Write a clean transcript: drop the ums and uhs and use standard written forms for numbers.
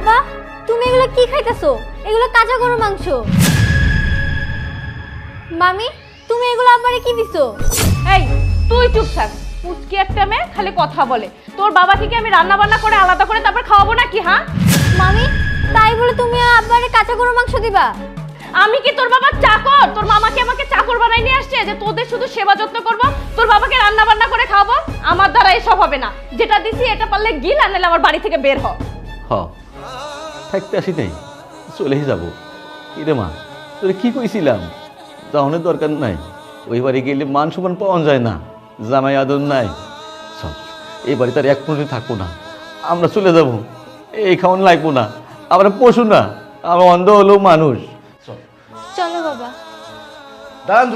বাবা তুমি এগুলো কি খাইতেছো? এগুলো কাঁচা গরুর মাংস। মামি তুমি এগুলো আব্বারে কি দিছো? এই তুই চুপ থাক, পুচকি একটা মেয়ে খালি কথা বলে। তোর বাবাকে কি আমি রান্না বান্না করে আলাদা করে তারপর খাওয়াবো নাকি? হ্যাঁ মামি তাই বলে তুমি আব্বারে কাঁচা গরুর মাংস দিবা? আমি কি তোর বাবার চাকর? তোর মামাকে আমাকে চাকর বানাই নিয়ে আসছে যে তোদের শুধু সেবা যত্ন করব, তোর বাবাকে রান্না বান্না করে খাওয়াবো? আমার দ্বারা এসব হবে না। যেটা দিছি এটা পারলে গিল, আর নাহলে আমার বাড়ি থেকে বের হ। থাকতে আসি নাই, চলেই যাবো। কিরে মা, তোরে কি কইছিলাম? যাওয়ানোর দরকার নাই। ওই বাড়ি গেলে মান সম্মান পাওয়া যায় না, জামাই আদর নাই। চল, এই বাড়িতে আর এক মিনিট থাকবো না, আমরা চলে যাব। এই খাওয়ান লাগবো না, আমরা পশু না, আমরা অন্ধ হলেও মানুষ। চলো বাবা। দাঁড়ান